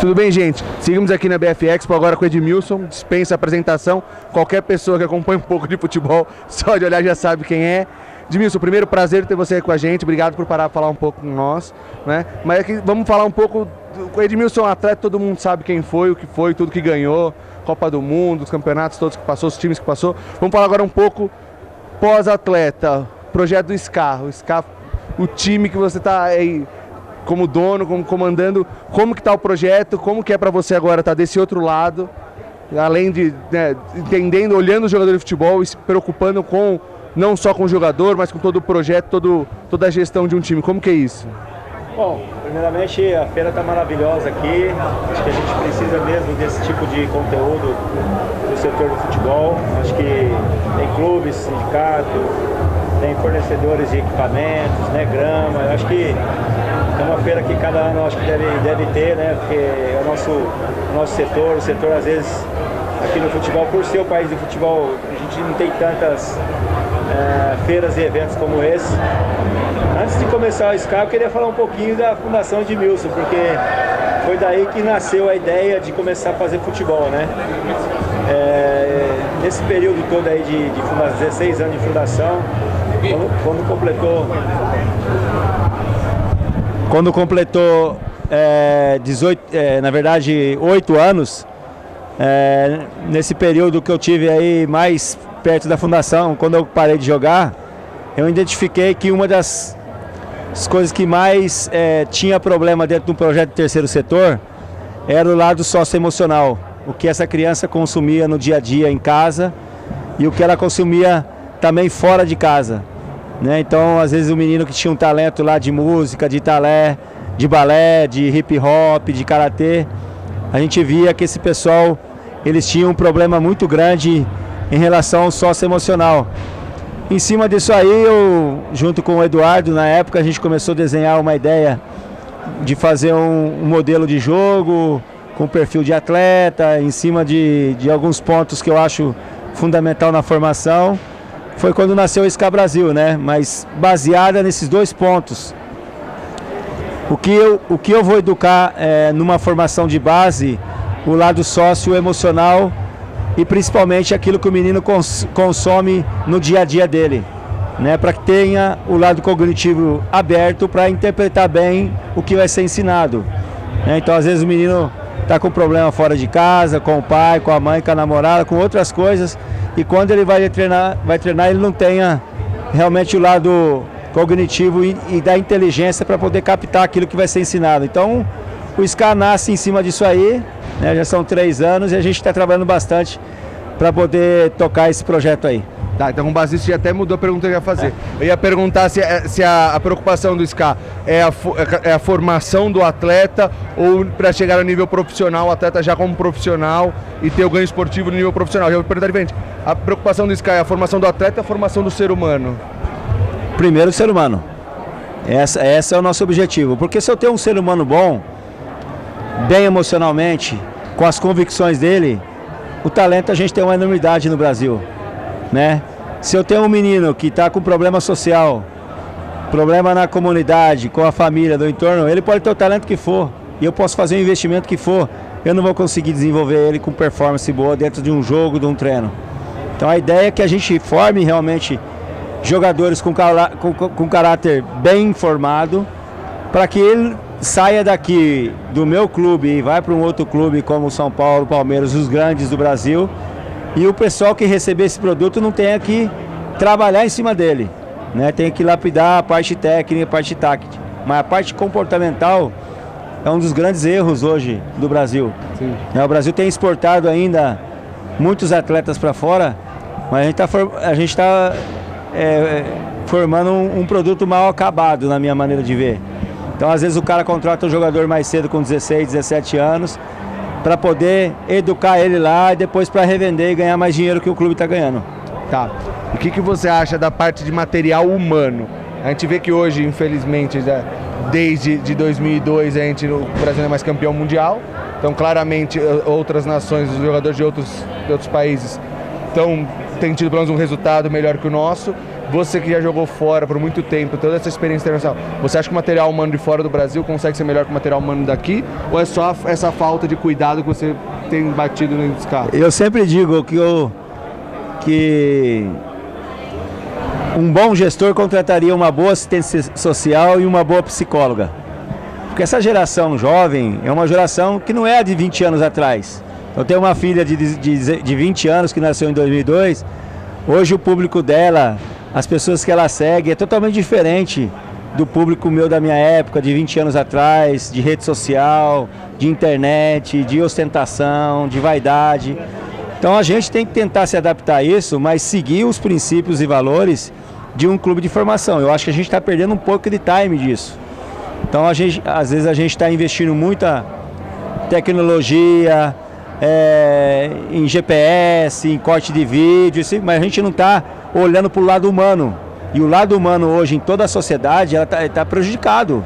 Tudo bem, gente? Seguimos aqui na BF Expo agora com o Edmilson, dispensa apresentação. Qualquer pessoa que acompanha um pouco de futebol, só de olhar já sabe quem é. Edmilson, primeiro prazer ter você aqui com a gente, obrigado por parar para falar um pouco com nós, né? Mas aqui vamos falar um pouco, o Edmilson é um atleta, todo mundo sabe quem foi, o que foi, tudo que ganhou, Copa do Mundo, os campeonatos todos que passou, os times que passou. Vamos falar agora um pouco pós-atleta, projeto do SCA, o time que você está aí como dono, como comandando, como que está o projeto, como que é para você agora estar desse outro lado, além de, né, entendendo, olhando o jogador de futebol e se preocupando com, não só com o jogador, mas com todo o projeto, toda a gestão de um time, como que é isso? Bom, primeiramente a feira está maravilhosa aqui, acho que a gente precisa mesmo desse tipo de conteúdo do setor do futebol, acho que tem clubes, sindicatos, tem fornecedores de equipamentos, né, grama, acho que é uma feira que cada ano acho que deve ter, né? Porque é o nosso setor, o setor às vezes aqui no futebol, por ser o país do futebol, a gente não tem tantas feiras e eventos como esse. Antes de começar o SCA, eu queria falar um pouquinho da Fundação Edmilson, porque foi daí que nasceu a ideia de começar a fazer futebol, né? Nesse período todo aí de 16 anos de fundação, quando completou 8 anos, nesse período que eu tive aí mais perto da fundação, quando eu parei de jogar, eu identifiquei que uma das coisas que mais tinha problema dentro do projeto do terceiro setor era o lado socioemocional, o que essa criança consumia no dia a dia em casa e o que ela consumia também fora de casa. Né? Então, às vezes o menino que tinha um talento lá de música, de talé, de balé, de hip hop, de karatê, a gente via que esse pessoal, eles tinham um problema muito grande em relação ao socioemocional. Em cima disso aí, eu, junto com o Eduardo, na época, a gente começou a desenhar uma ideia de fazer um modelo de jogo com perfil de atleta, em cima de alguns pontos que eu acho fundamental na formação. Foi quando nasceu o SCA Brasil, né? Mas baseada nesses dois pontos. O que eu vou educar numa formação de base, o lado socioemocional e principalmente aquilo que o menino consome no dia a dia dele, né? Para que tenha o lado cognitivo aberto para interpretar bem o que vai ser ensinado. Né? Então, às vezes o menino está com problema fora de casa, com o pai, com a mãe, com a namorada, com outras coisas. E quando ele vai treinar, ele não tenha realmente o lado cognitivo e da inteligência para poder captar aquilo que vai ser ensinado. Então, o SCA nasce em cima disso aí, né? Já são 3 anos e a gente está trabalhando bastante para poder tocar esse projeto aí. Tá, então com base nisso já até mudou a pergunta que eu ia fazer. Eu ia perguntar se a preocupação do SCA é a formação do atleta ou para chegar ao nível profissional, o atleta já como profissional e ter o ganho esportivo no nível profissional. Já vou perguntar diferente. A preocupação do SCA é a formação do atleta ou a formação do ser humano? Primeiro o ser humano. Esse é o nosso objetivo. Porque se eu tenho um ser humano bom, bem emocionalmente, com as convicções dele, o talento a gente tem uma enormidade no Brasil. Né? Se eu tenho um menino que está com problema social, problema na comunidade, com a família, do entorno, ele pode ter o talento que for e eu posso fazer o investimento que for, eu não vou conseguir desenvolver ele com performance boa dentro de um jogo, de um treino. Então a ideia é que a gente forme realmente jogadores com caráter bem formado, para que ele saia daqui do meu clube e vá para um outro clube como o São Paulo, Palmeiras, os grandes do Brasil, e o pessoal que receber esse produto não tenha que trabalhar em cima dele, né? Tem que lapidar a parte técnica, a parte tática. Mas a parte comportamental é um dos grandes erros hoje do Brasil. Sim. O Brasil tem exportado ainda muitos atletas para fora, mas a gente está formando um produto mal acabado, na minha maneira de ver. Então, às vezes, o cara contrata um jogador mais cedo, com 16, 17 anos, para poder educar ele lá e depois para revender e ganhar mais dinheiro que o clube está ganhando. Tá. O que você acha da parte de material humano? A gente vê que hoje, infelizmente, desde 2002, o Brasil não é mais campeão mundial. Então, claramente, outras nações, os jogadores de outros países então tem tido pelo menos um resultado melhor que o nosso. Você que já jogou fora por muito tempo, toda essa experiência internacional, você acha que o material humano de fora do Brasil consegue ser melhor que o material humano daqui? Ou é só essa falta de cuidado que você tem batido nesse carro? Eu sempre digo que um bom gestor contrataria uma boa assistência social e uma boa psicóloga. Porque essa geração jovem é uma geração que não é a de 20 anos atrás. Eu tenho uma filha de 20 anos que nasceu em 2002. Hoje o público dela, as pessoas que ela segue, é totalmente diferente do público meu da minha época, de 20 anos atrás, de rede social, de internet, de ostentação, de vaidade. Então a gente tem que tentar se adaptar a isso, mas seguir os princípios e valores de um clube de formação. Eu acho que a gente está perdendo um pouco de time disso. Então às vezes a gente está investindo muita tecnologia, em GPS, em corte de vídeo, mas a gente não está olhando para o lado humano. E o lado humano hoje em toda a sociedade está prejudicado.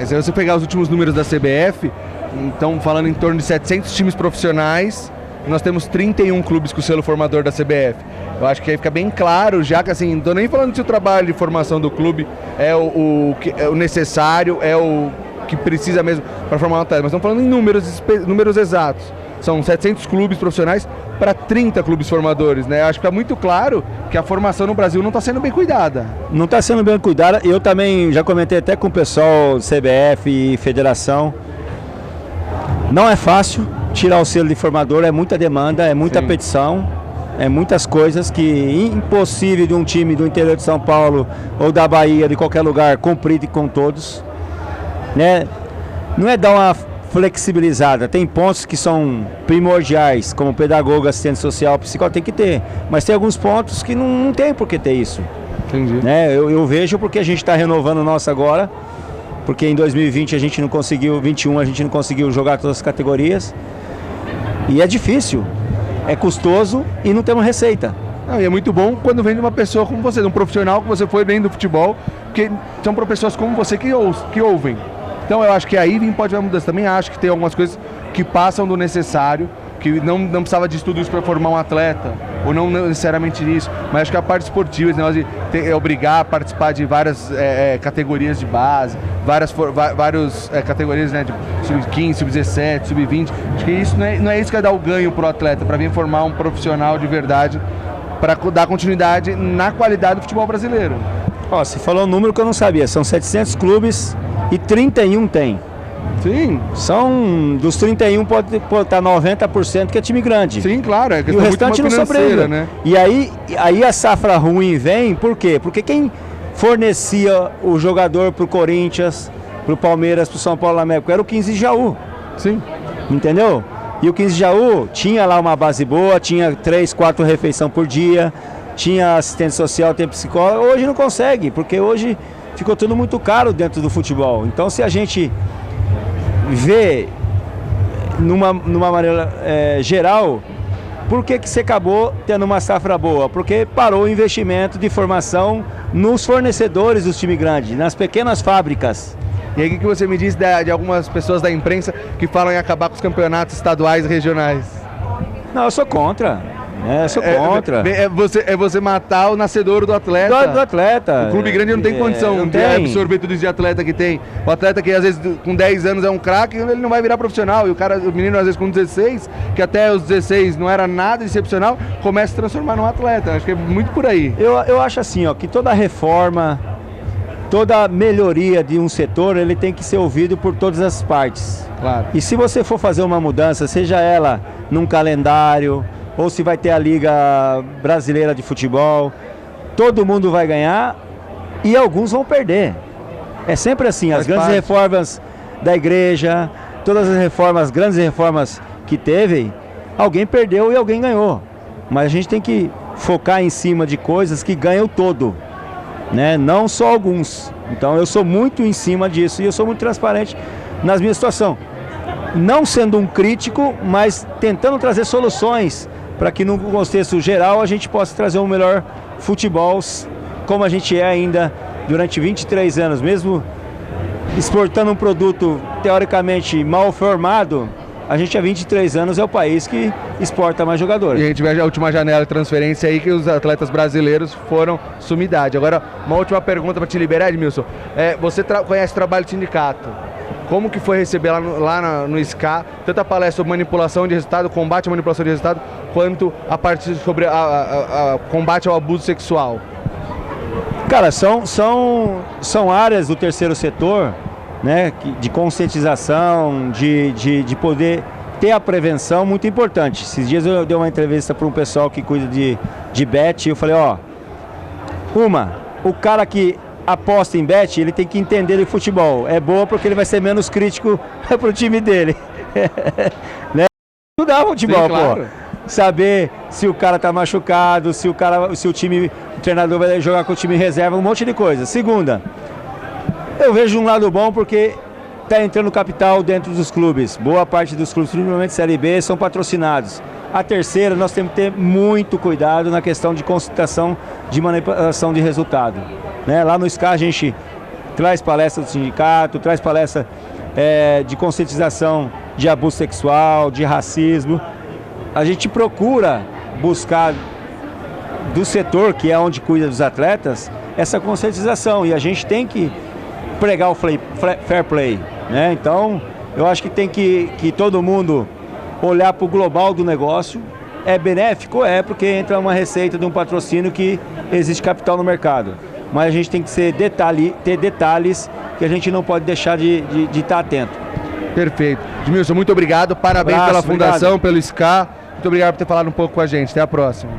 Se você pegar os últimos números da CBF, então falando em torno de 700 times profissionais, nós temos 31 clubes com o selo formador da CBF. Eu acho que aí fica bem claro, já que assim, não estou nem falando se o trabalho de formação do clube é o necessário, é o que precisa mesmo para formar um atleta, mas estamos falando em números exatos. São 700 clubes profissionais para 30 clubes formadores, né? Acho que fica muito claro que a formação no Brasil não está sendo bem cuidada. Não está sendo bem cuidada. Eu também já comentei até com o pessoal CBF e federação. Não é fácil tirar o selo de formador, é muita demanda, é muita petição, é muitas coisas que impossível de um time do interior de São Paulo ou da Bahia, de qualquer lugar, cumprir com todos, né? Não é dar uma flexibilizada, tem pontos que são primordiais, como pedagogo, assistente social, psicólogo, tem que ter, mas tem alguns pontos que não tem por que ter isso. Entendi. Né? Eu vejo porque a gente está renovando o nosso agora, porque em 2020 a gente não conseguiu, 2021 a gente não conseguiu jogar todas as categorias, e é difícil, é custoso e não temos receita. E é muito bom quando vem de uma pessoa como você, de um profissional que você foi bem do futebol, porque são para pessoas como você que ouvem. Então eu acho que aí pode haver mudança. Também acho que tem algumas coisas que passam do necessário, que não precisava de estudo isso para formar um atleta, ou não necessariamente isso, mas acho que a parte esportiva, esse negócio de obrigar a participar de várias categorias de base, várias categorias, né, de sub-15, sub-17, sub-20, acho que isso não é isso que vai dar o ganho para o atleta, para vir formar um profissional de verdade, para dar continuidade na qualidade do futebol brasileiro. Você falou um número que eu não sabia, são 700 clubes e 31 tem. Sim. Dos 31 pode estar 90% que é time grande. Sim, claro. E o restante não sobrevive, né? E aí a safra ruim vem, por quê? Porque quem fornecia o jogador pro Corinthians, pro Palmeiras, pro São Paulo na época era o 15 de Jaú. Sim. Entendeu? E o 15 de Jaú tinha lá uma base boa, tinha 3, 4 refeições por dia, tinha assistente social, tem psicólogo. Hoje não consegue, porque hoje ficou tudo muito caro dentro do futebol. Então se a gente vê numa maneira geral, por que você acabou tendo uma safra boa? Porque parou o investimento de formação nos fornecedores dos times grandes, nas pequenas fábricas. E aí o que você me diz de algumas pessoas da imprensa que falam em acabar com os campeonatos estaduais e regionais? Não, eu sou contra. Eu sou contra. É você matar o nascedouro do atleta. Do atleta. O clube grande não tem condição de absorver tudo isso de atleta que tem. O atleta que às vezes com 10 anos é um craque, ele não vai virar profissional. E o menino às vezes com 16, que até os 16 não era nada excepcional, começa a se transformar num atleta. Acho que é muito por aí. Eu acho assim, que toda reforma, toda melhoria de um setor, ele tem que ser ouvido por todas as partes. Claro. E se você for fazer uma mudança, seja ela num calendário, ou se vai ter a Liga Brasileira de Futebol, todo mundo vai ganhar e alguns vão perder. É sempre assim, as grandes reformas da igreja, todas as grandes reformas que teve, alguém perdeu e alguém ganhou. Mas a gente tem que focar em cima de coisas que ganham o todo, né? Não só alguns. Então eu sou muito em cima disso e eu sou muito transparente nas minhas situações. Não sendo um crítico, mas tentando trazer soluções para que no contexto geral a gente possa trazer um melhor futebol como a gente é ainda durante 23 anos, mesmo exportando um produto teoricamente mal formado, a gente há 23 anos é o país que exporta mais jogadores. E a gente vê a última janela de transferência aí que os atletas brasileiros foram sumidade. Agora, uma última pergunta para te liberar, Edmilson. Você conhece o trabalho de sindicato. Como que foi receber lá no SCA tanta palestra sobre manipulação de resultado, combate à manipulação de resultado, quanto a parte sobre a combate ao abuso sexual? Cara, são áreas do terceiro setor, né, de conscientização, de poder ter a prevenção muito importante. Esses dias eu dei uma entrevista para um pessoal que cuida de bet e eu falei, ó, o cara que aposta em bet, ele tem que entender de futebol. É boa porque ele vai ser menos crítico pro time dele. Né? Estudar futebol, sim, claro. Pô. Saber se o cara tá machucado, se o treinador vai jogar com o time reserva, um monte de coisa. Segunda, eu vejo um lado bom porque tá entrando capital dentro dos clubes. Boa parte dos clubes, principalmente Série B, são patrocinados. A terceira, nós temos que ter muito cuidado na questão de concentração de manipulação de resultado. Né? Lá no SCA a gente traz palestra do sindicato, traz palestra de conscientização de abuso sexual, de racismo. A gente procura buscar do setor, que é onde cuida dos atletas, essa conscientização. E a gente tem que pregar o fair play. Né? Então, eu acho que tem que todo mundo olhar para o global do negócio. É benéfico? É, porque entra uma receita de um patrocínio que existe capital no mercado. Mas a gente tem que ter detalhes que a gente não pode deixar de estar atento. Perfeito. Edmilson, muito obrigado. Parabéns pela fundação, pelo SCA. Muito obrigado por ter falado um pouco com a gente. Até a próxima.